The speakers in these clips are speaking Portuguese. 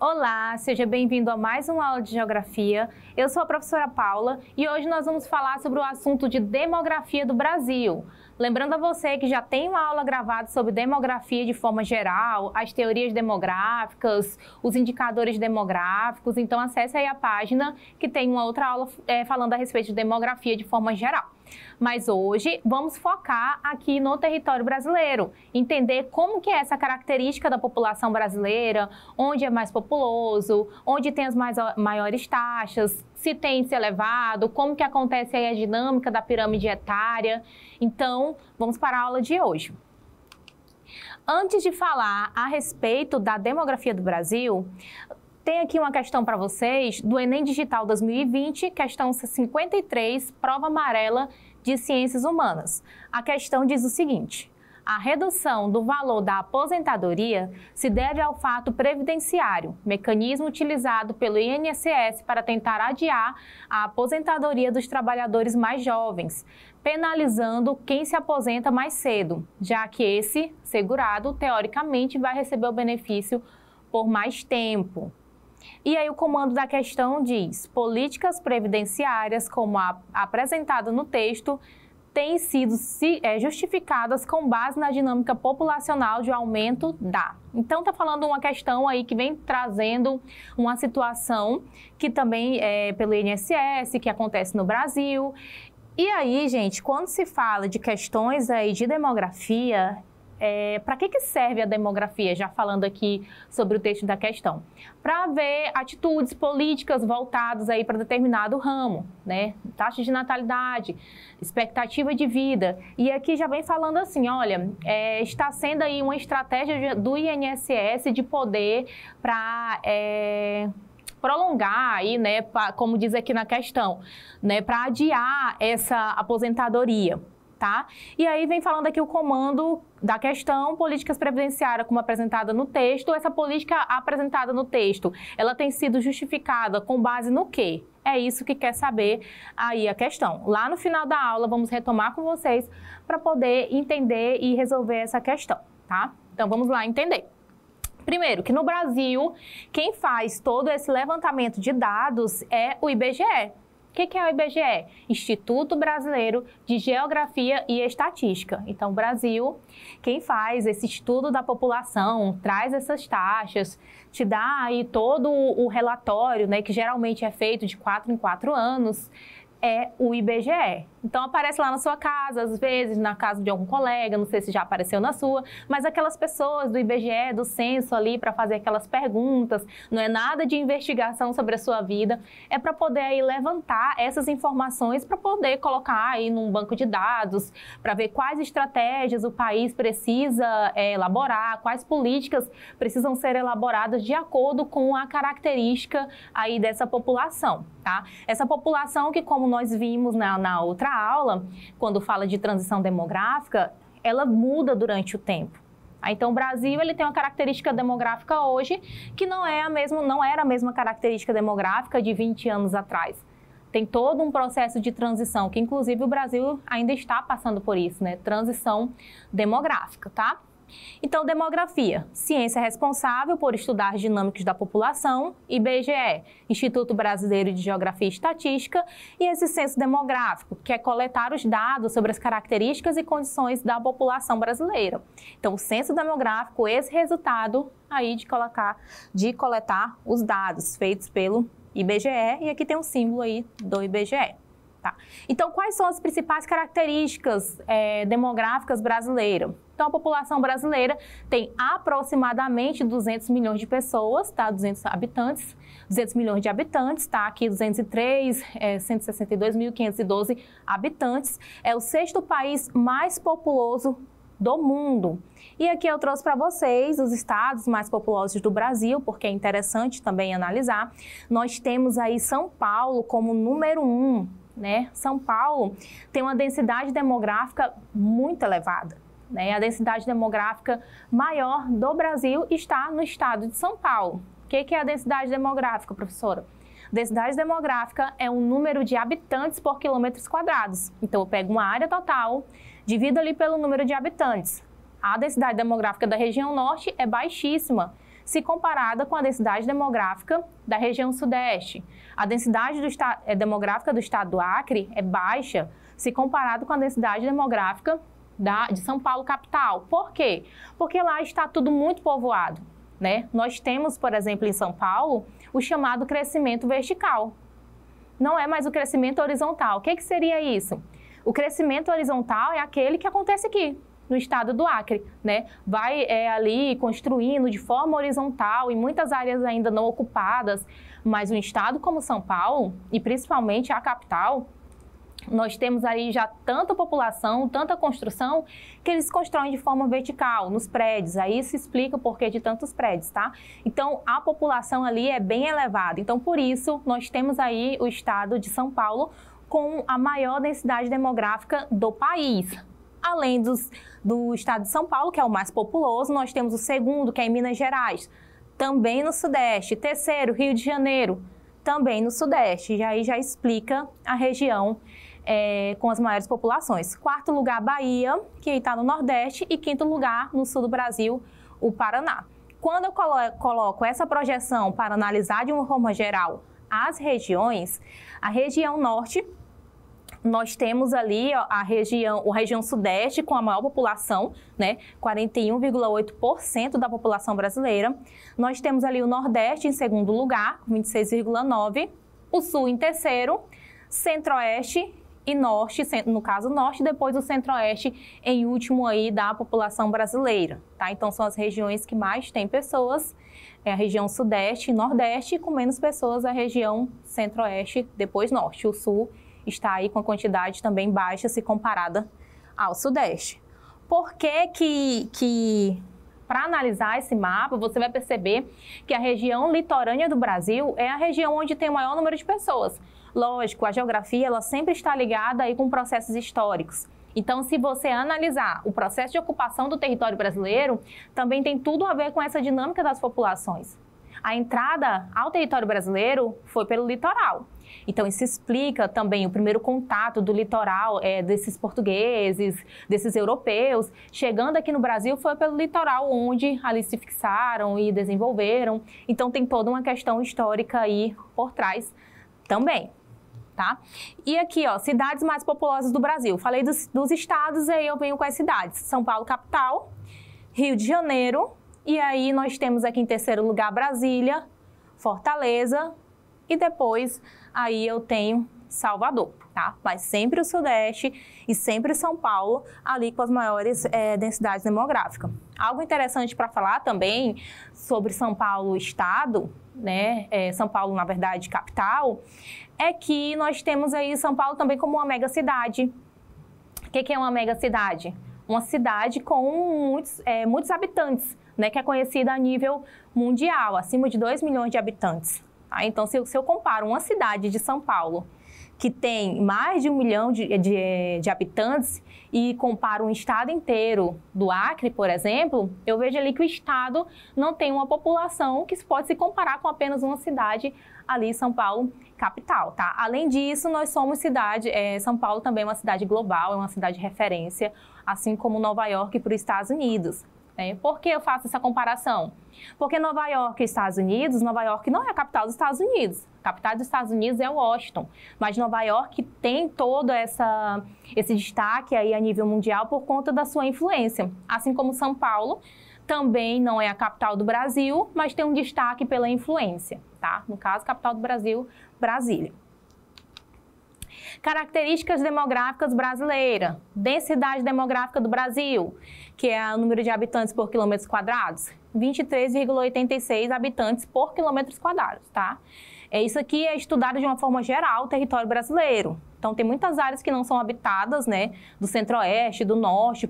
Olá, seja bem-vindo a mais uma aula de Geografia. Eu sou a professora Paula e hoje nós vamos falar sobre o assunto de demografia do Brasil. Lembrando a você que já tem uma aula gravada sobre demografia de forma geral, as teorias demográficas, os indicadores demográficos, então acesse aí a página que tem uma outra aula falando a respeito de demografia de forma geral. Mas hoje vamos focar aqui no território brasileiro, entender como que é essa característica da população brasileira, onde é mais populoso, onde tem as maiores taxas, se tem índice elevado, como que acontece aí a dinâmica da pirâmide etária. Então, vamos para a aula de hoje. Antes de falar a respeito da demografia do Brasil, tem aqui uma questão para vocês do Enem Digital 2020, questão 53, prova amarela de Ciências Humanas. A questão diz o seguinte: a redução do valor da aposentadoria se deve ao fato previdenciário, mecanismo utilizado pelo INSS para tentar adiar a aposentadoria dos trabalhadores mais jovens, penalizando quem se aposenta mais cedo, já que esse segurado, teoricamente, vai receber o benefício por mais tempo. E aí o comando da questão diz: políticas previdenciárias, como apresentado no texto, têm sido justificadas com base na dinâmica populacional de aumento da. Então está falando uma questão aí que vem trazendo uma situação que também é pelo INSS, que acontece no Brasil. E aí, gente, quando se fala de questões aí de demografia, para que serve a demografia? Já falando aqui sobre o texto da questão. Para ver atitudes políticas voltadas aí para determinado ramo, né? Taxa de natalidade, expectativa de vida. E aqui já vem falando assim, olha, está sendo aí uma estratégia do INSS de poder para prolongar aí, né, como diz aqui na questão, né, para adiar essa aposentadoria. Tá? E aí vem falando aqui o comando da questão, políticas previdenciárias como apresentada no texto. Essa política apresentada no texto, ela tem sido justificada com base no quê? É isso que quer saber aí a questão. Lá no final da aula vamos retomar com vocês para poder entender e resolver essa questão, tá? Então vamos lá entender. Primeiro, que no Brasil, quem faz todo esse levantamento de dados é o IBGE. O que é o IBGE? Instituto Brasileiro de Geografia e Estatística. Então, o Brasil, quem faz esse estudo da população, traz essas taxas, te dá aí todo o relatório, né, que geralmente é feito de 4 em 4 anos, é o IBGE. Então, aparece lá na sua casa, às vezes, na casa de algum colega, não sei se já apareceu na sua, mas aquelas pessoas do IBGE, do censo ali, para fazer aquelas perguntas, não é nada de investigação sobre a sua vida, é para poder aí levantar essas informações, para poder colocar aí num banco de dados, para ver quais estratégias o país precisa elaborar, quais políticas precisam ser elaboradas de acordo com a característica aí dessa população, tá? Essa população que, como nós vimos na outra aula, quando fala de transição demográfica, ela muda durante o tempo. Então, o Brasil ele tem uma característica demográfica hoje que não era a mesma característica demográfica de 20 anos atrás. Tem todo um processo de transição, que inclusive o Brasil ainda está passando por isso, né? Transição demográfica, tá? Então, demografia, ciência responsável por estudar as dinâmicas da população, IBGE, Instituto Brasileiro de Geografia e Estatística, e esse censo demográfico, que é coletar os dados sobre as características e condições da população brasileira. Então, o censo demográfico, esse resultado aí de coletar os dados feitos pelo IBGE, e aqui tem um símbolo aí do IBGE. Tá. Então, quais são as principais características demográficas brasileiras? Então, a população brasileira tem aproximadamente 200 milhões de pessoas, tá? 200 milhões de habitantes, tá? Aqui 203, 162.512 habitantes. É o 6º país mais populoso do mundo. E aqui eu trouxe para vocês os estados mais populosos do Brasil, porque é interessante também analisar. Nós temos aí São Paulo como número 1, né? São Paulo tem uma densidade demográfica muito elevada, né? A densidade demográfica maior do Brasil está no estado de São Paulo. O que é a densidade demográfica, professora? Densidade demográfica é o número de habitantes por quilômetros quadrados. Então, eu pego uma área total, divido ali pelo número de habitantes. A densidade demográfica da região norte é baixíssima, se comparada com a densidade demográfica da região sudeste. A densidade demográfica do estado do Acre é baixa se comparado com a densidade demográfica de São Paulo capital. Por quê? Porque lá está tudo muito povoado, né? Nós temos, por exemplo, em São Paulo, o chamado crescimento vertical. Não é mais o crescimento horizontal. O que seria isso? O crescimento horizontal é aquele que acontece aqui, no estado do Acre, né? Vai ali construindo de forma horizontal em muitas áreas ainda não ocupadas, mas um estado como São Paulo, e principalmente a capital, nós temos aí já tanta população, tanta construção, que eles constroem de forma vertical, nos prédios. Aí se explica o porquê de tantos prédios, tá? Então, a população ali é bem elevada. Então, por isso, nós temos aí o estado de São Paulo com a maior densidade demográfica do país. Além do estado de São Paulo, que é o mais populoso, nós temos o segundo, que é em Minas Gerais, também no Sudeste. Terceiro, Rio de Janeiro, também no Sudeste. E aí já explica a região com as maiores populações. Quarto lugar, Bahia, que está no Nordeste, e quinto lugar, no sul do Brasil, o Paraná. Quando eu coloco essa projeção para analisar de uma forma geral as regiões, a região Norte, nós temos ali a região Sudeste com a maior população, né? 41,8% da população brasileira. Nós temos ali o Nordeste em segundo lugar, 26,9%. O Sul em terceiro, Centro-Oeste e Norte, no caso Norte, depois o Centro-Oeste em último aí da população brasileira, tá? Então são as regiões que mais têm pessoas, é a região Sudeste e Nordeste, e com menos pessoas a região Centro-Oeste, depois Norte. O Sul está aí com a quantidade também baixa se comparada ao Sudeste. Por que para analisar esse mapa, você vai perceber que a região litorânea do Brasil é a região onde tem o maior número de pessoas. Lógico, a geografia ela sempre está ligada aí com processos históricos. Então, se você analisar o processo de ocupação do território brasileiro, também tem tudo a ver com essa dinâmica das populações. A entrada ao território brasileiro foi pelo litoral. Então, isso explica também o primeiro contato do litoral desses portugueses, desses europeus, chegando aqui no Brasil foi pelo litoral, onde ali se fixaram e desenvolveram. Então, tem toda uma questão histórica aí por trás também, tá? E aqui, ó, cidades mais populosas do Brasil. Falei dos estados, aí eu venho com as cidades. São Paulo, capital, Rio de Janeiro, e aí nós temos aqui em terceiro lugar Brasília, Fortaleza, e depois aí eu tenho Salvador, tá? Mas sempre o Sudeste e sempre São Paulo, ali com as maiores densidades demográficas. Algo interessante para falar também sobre São Paulo estado, né? São Paulo, na verdade, capital, é que nós temos aí São Paulo também como uma megacidade. O que é uma megacidade? Uma cidade com muitos habitantes, né? Que é conhecida a nível mundial, acima de 2 milhões de habitantes. Tá? Então, se eu comparo uma cidade de São Paulo que tem mais de 1 milhão de habitantes e comparo um estado inteiro do Acre, por exemplo, eu vejo ali que o estado não tem uma população que pode se comparar com apenas uma cidade ali, São Paulo, capital, tá? Além disso, nós somos São Paulo também é uma cidade global, é uma cidade de referência, assim como Nova York para os Estados Unidos. Por que eu faço essa comparação? Porque Nova York e Estados Unidos, Nova York não é a capital dos Estados Unidos. A capital dos Estados Unidos é Washington, mas Nova York tem todo esse destaque aí a nível mundial por conta da sua influência. Assim como São Paulo também não é a capital do Brasil, mas tem um destaque pela influência, tá? No caso, capital do Brasil, Brasília. Características demográficas brasileiras. Densidade demográfica do Brasil, que é o número de habitantes por quilômetros quadrados, 23,86 habitantes por quilômetros quadrados, tá? Isso aqui é estudado de uma forma geral o território brasileiro. Então, tem muitas áreas que não são habitadas, né? Do Centro-Oeste, do Norte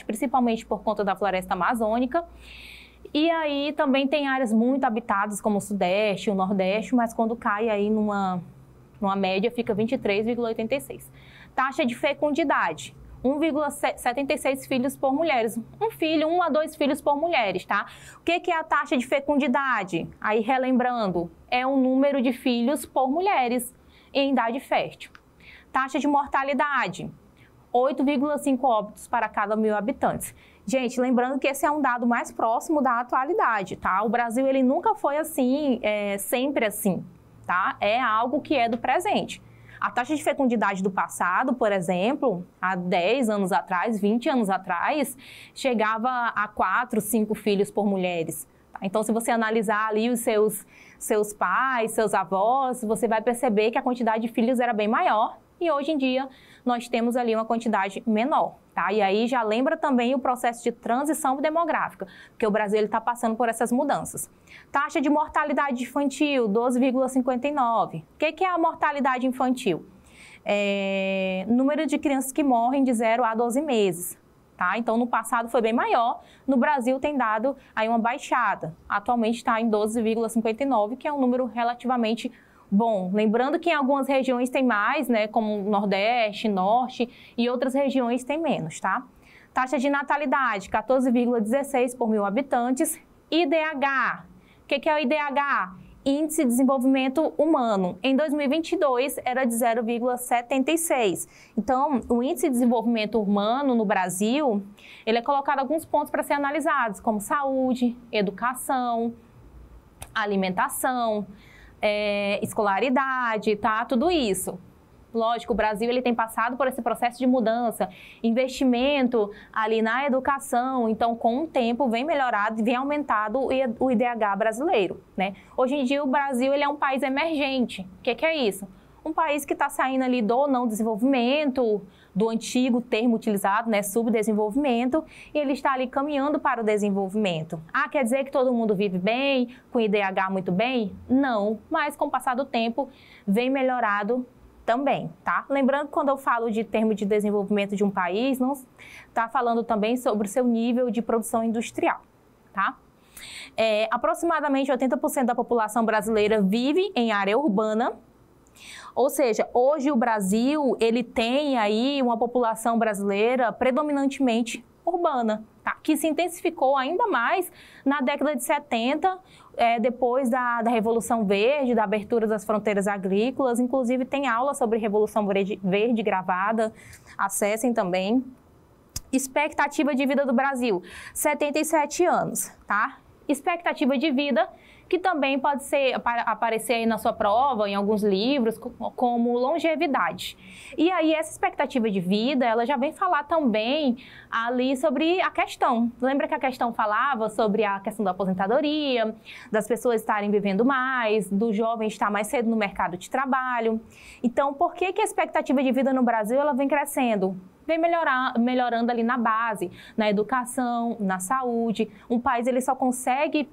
principalmente por conta da floresta amazônica. E aí também tem áreas muito habitadas, como o Sudeste, o Nordeste, mas quando cai aí numa média fica 23,86. Taxa de fecundidade, 1,76 filhos por mulheres. 1 a 2 filhos por mulheres, tá? O que é a taxa de fecundidade? Aí, relembrando, é o número de filhos por mulheres em idade fértil. Taxa de mortalidade, 8,5 óbitos para cada 1.000 habitantes. Gente, lembrando que esse é um dado mais próximo da atualidade, tá? O Brasil, ele nunca foi assim, sempre assim, tá? É algo que é do presente. A taxa de fecundidade do passado, por exemplo, há 10 anos atrás, 20 anos atrás, chegava a 4, 5 filhos por mulheres. Tá? Então, se você analisar ali os seus pais, seus avós, você vai perceber que a quantidade de filhos era bem maior e hoje em dia nós temos ali uma quantidade menor. Tá? E aí já lembra também o processo de transição demográfica, porque o Brasil está passando por essas mudanças. Taxa de mortalidade infantil, 12,59. O que é a mortalidade infantil? Número de crianças que morrem de 0 a 12 meses. Tá? Então, no passado foi bem maior, no Brasil tem dado aí uma baixada. Atualmente está em 12,59, que é um número relativamente bom. Lembrando que em algumas regiões tem mais, né, como Nordeste, Norte, e outras regiões tem menos, tá? Taxa de natalidade, 14,16 por 1.000 habitantes. IDH, o que é o IDH? Índice de Desenvolvimento Humano. Em 2022 era de 0,76. Então, o Índice de Desenvolvimento Humano no Brasil, ele é colocado alguns pontos para ser analisados, como saúde, educação, alimentação, escolaridade, tá? Tudo isso. Lógico, o Brasil ele tem passado por esse processo de mudança, investimento ali na educação, então com o tempo vem melhorado e vem aumentado o IDH brasileiro, né? Hoje em dia o Brasil ele é um país emergente. O que é isso? Um país que está saindo ali do não desenvolvimento, do antigo termo utilizado, né, subdesenvolvimento, e ele está ali caminhando para o desenvolvimento. Ah, quer dizer que todo mundo vive bem, com IDH muito bem? Não, mas com o passar do tempo vem melhorado também, tá? Lembrando que quando eu falo de termo de desenvolvimento de um país, não está falando também sobre o seu nível de produção industrial, tá? Aproximadamente 80% da população brasileira vive em área urbana. Ou seja, hoje o Brasil, ele tem aí uma população brasileira predominantemente urbana, tá? Que se intensificou ainda mais na década de 70, depois da Revolução Verde, da abertura das fronteiras agrícolas. Inclusive tem aula sobre Revolução Verde gravada, acessem também. Expectativa de vida do Brasil, 77 anos, tá? Expectativa de vida que também pode aparecer aí na sua prova, em alguns livros, como longevidade. E aí, essa expectativa de vida, ela já vem falar também ali sobre a questão. Lembra que a questão falava sobre a questão da aposentadoria, das pessoas estarem vivendo mais, do jovem estar mais cedo no mercado de trabalho. Então, por que a expectativa de vida no Brasil, ela vem crescendo? Vem melhorando ali na base, na educação, na saúde. Um país ele só consegue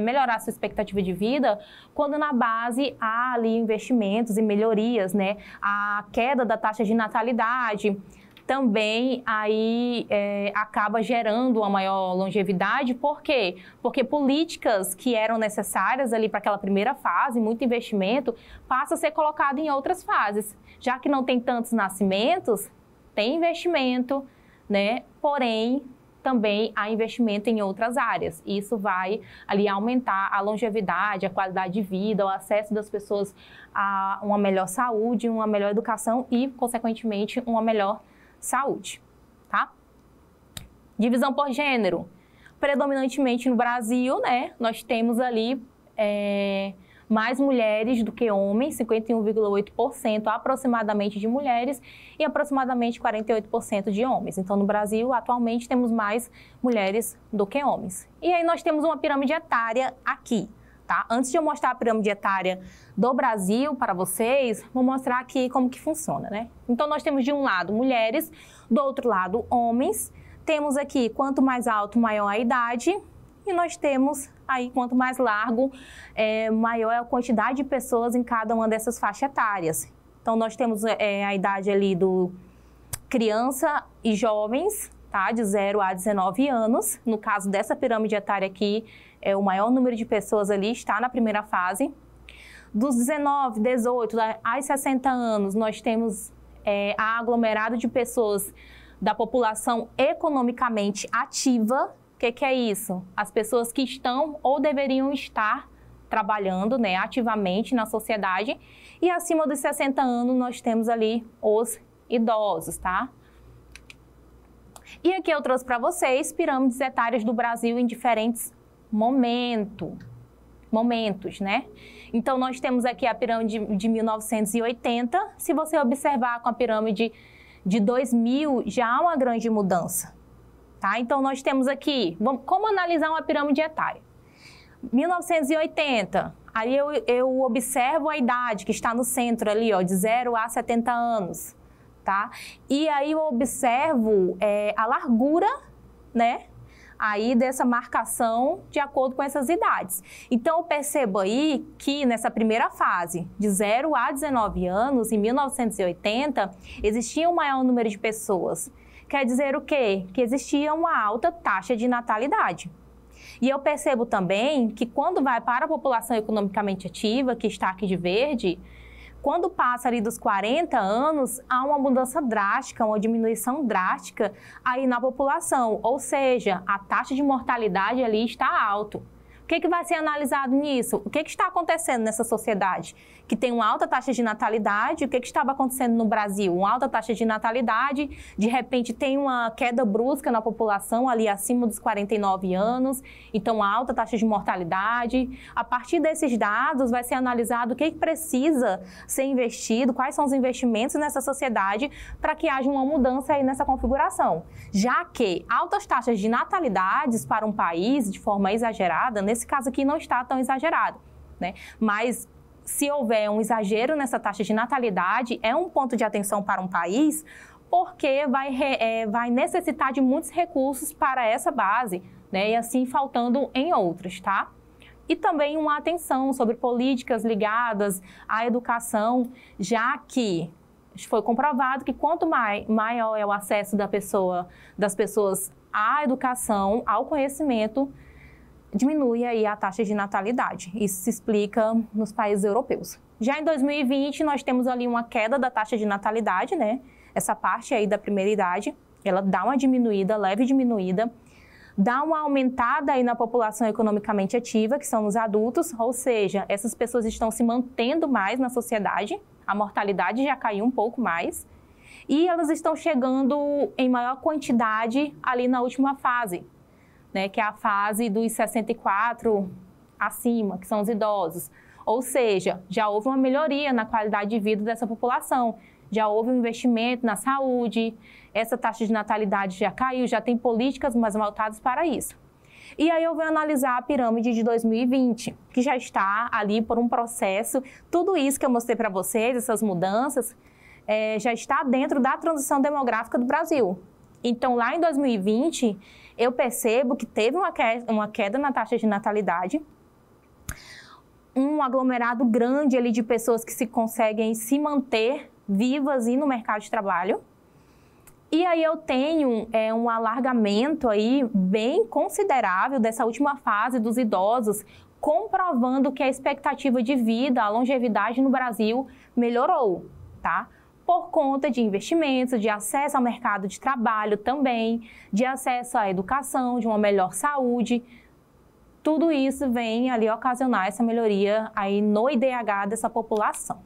melhorar sua expectativa de vida quando na base há ali investimentos e melhorias, né? A queda da taxa de natalidade também aí acaba gerando uma maior longevidade. Por quê? Porque políticas que eram necessárias ali para aquela primeira fase, muito investimento, passa a ser colocado em outras fases. Já que não tem tantos nascimentos, tem investimento, né? Porém, também há investimento em outras áreas. Isso vai ali aumentar a longevidade, a qualidade de vida, o acesso das pessoas a uma melhor saúde, uma melhor educação e, consequentemente, uma melhor saúde, tá? Divisão por gênero. Predominantemente no Brasil, né? Nós temos ali mais mulheres do que homens, 51,8% aproximadamente de mulheres e aproximadamente 48% de homens. Então, no Brasil, atualmente, temos mais mulheres do que homens. E aí nós temos uma pirâmide etária aqui, tá? Antes de eu mostrar a pirâmide etária do Brasil para vocês, vou mostrar aqui como que funciona, né? Então, nós temos de um lado mulheres, do outro lado homens. Temos aqui, quanto mais alto, maior a idade. E nós temos aí, quanto mais largo, maior é a quantidade de pessoas em cada uma dessas faixas etárias. Então, nós temos a idade ali do criança e jovens, tá? De 0 a 19 anos. No caso dessa pirâmide etária aqui, o maior número de pessoas ali está na primeira fase. Dos 19, 18 aos 60 anos, nós temos a aglomerado de pessoas da população economicamente ativa. O que é isso? As pessoas que estão ou deveriam estar trabalhando, né, ativamente na sociedade. E acima dos 60 anos nós temos ali os idosos, tá? E aqui eu trouxe para vocês pirâmides etárias do Brasil em diferentes momentos, né? Então, nós temos aqui a pirâmide de 1980. Se você observar com a pirâmide de 2000, já há uma grande mudança, tá? Então, nós temos aqui, como analisar uma pirâmide etária? 1980, aí eu observo a idade que está no centro ali, ó, de 0 a 70 anos, tá? E aí eu observo a largura, né? Aí dessa marcação de acordo com essas idades. Então, eu percebo aí que nessa primeira fase, de 0 a 19 anos, em 1980, existia um maior número de pessoas. Quer dizer o quê? Que existia uma alta taxa de natalidade. E eu percebo também que quando vai para a população economicamente ativa, que está aqui de verde, quando passa ali dos 40 anos, há uma mudança drástica, uma diminuição drástica aí na população. Ou seja, a taxa de mortalidade ali está alta. O que vai ser analisado nisso? O que está acontecendo nessa sociedade? Que tem uma alta taxa de natalidade. O que estava acontecendo no Brasil? Uma alta taxa de natalidade, de repente tem uma queda brusca na população ali acima dos 49 anos, então alta taxa de mortalidade. A partir desses dados vai ser analisado o que precisa ser investido, quais são os investimentos nessa sociedade para que haja uma mudança aí nessa configuração. Já que altas taxas de natalidades para um país de forma exagerada, nesse caso aqui não está tão exagerado, né? Mas se houver um exagero nessa taxa de natalidade, é um ponto de atenção para um país, porque vai necessitar de muitos recursos para essa base, né? E assim faltando em outras, tá? E também uma atenção sobre políticas ligadas à educação, já que foi comprovado que quanto maior é o acesso das pessoas à educação, ao conhecimento, diminui aí a taxa de natalidade. Isso se explica nos países europeus. Já em 2020, nós temos ali uma queda da taxa de natalidade, né? Essa parte aí da primeira idade, ela dá uma diminuída, leve diminuída, dá uma aumentada aí na população economicamente ativa, que são os adultos, ou seja, essas pessoas estão se mantendo mais na sociedade, a mortalidade já caiu um pouco mais, e elas estão chegando em maior quantidade ali na última fase, né, que é a fase dos 64 acima, que são os idosos. Ou seja, já houve uma melhoria na qualidade de vida dessa população, já houve um investimento na saúde, essa taxa de natalidade já caiu, já tem políticas mais voltadas para isso. E aí eu vou analisar a pirâmide de 2020, que já está ali por um processo, tudo isso que eu mostrei para vocês, essas mudanças, já está dentro da transição demográfica do Brasil. Então, lá em 2020, eu percebo que teve uma queda na taxa de natalidade, um aglomerado grande ali de pessoas que conseguem se manter vivas e no mercado de trabalho. E aí eu tenho um alargamento aí bem considerável dessa última fase dos idosos, comprovando que a expectativa de vida, a longevidade no Brasil melhorou, tá? Por conta de investimentos, de acesso ao mercado de trabalho também, de acesso à educação, de uma melhor saúde. Tudo isso vem ali ocasionar essa melhoria aí no IDH dessa população,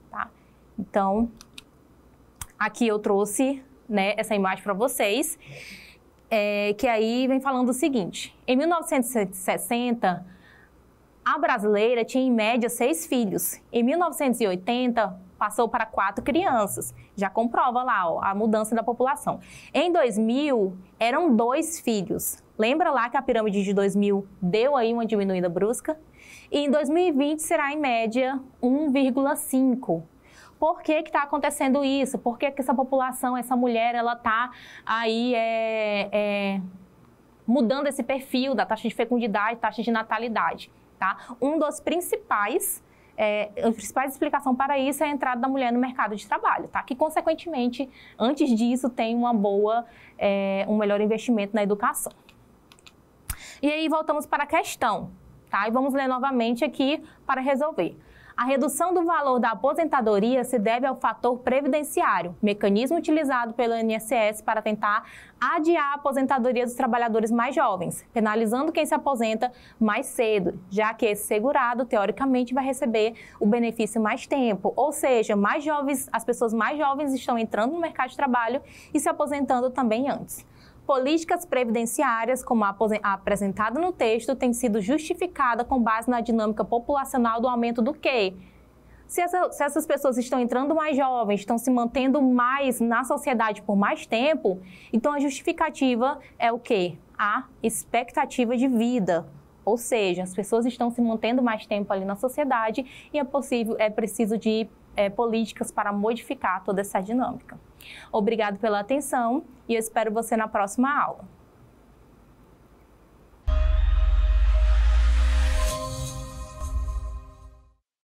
tá? Então, aqui eu trouxe, né, essa imagem para vocês, que aí vem falando o seguinte: em 1960, a brasileira tinha em média 6 filhos. Em 1980, passou para 4 crianças. Já comprova lá, ó, a mudança da população. Em 2000, eram 2 filhos. Lembra lá que a pirâmide de 2000 deu aí uma diminuída brusca? E em 2020 será em média 1,5. Por que está acontecendo isso? Por que essa população, essa mulher, ela está aí mudando esse perfil da taxa de fecundidade, taxa de natalidade, tá? A principais explicação para isso é a entrada da mulher no mercado de trabalho, tá? Que, consequentemente, antes disso, tem um melhor investimento na educação. E aí, voltamos para a questão, tá? E vamos ler novamente aqui para resolver. A redução do valor da aposentadoria se deve ao fator previdenciário, mecanismo utilizado pelo INSS para tentar adiar a aposentadoria dos trabalhadores mais jovens, penalizando quem se aposenta mais cedo, já que esse segurado, teoricamente, vai receber o benefício mais tempo. Ou seja, as pessoas mais jovens estão entrando no mercado de trabalho e se aposentando também antes. políticas previdenciárias, como a apresentada no texto, tem sido justificada com base na dinâmica populacional do aumento do quê? Se essas pessoas estão entrando mais jovens, estão se mantendo mais na sociedade por mais tempo, então a justificativa é o quê? A expectativa de vida. Ou seja, as pessoas estão se mantendo mais tempo ali na sociedade e é preciso de políticas para modificar toda essa dinâmica. Obrigado pela atenção e eu espero você na próxima aula.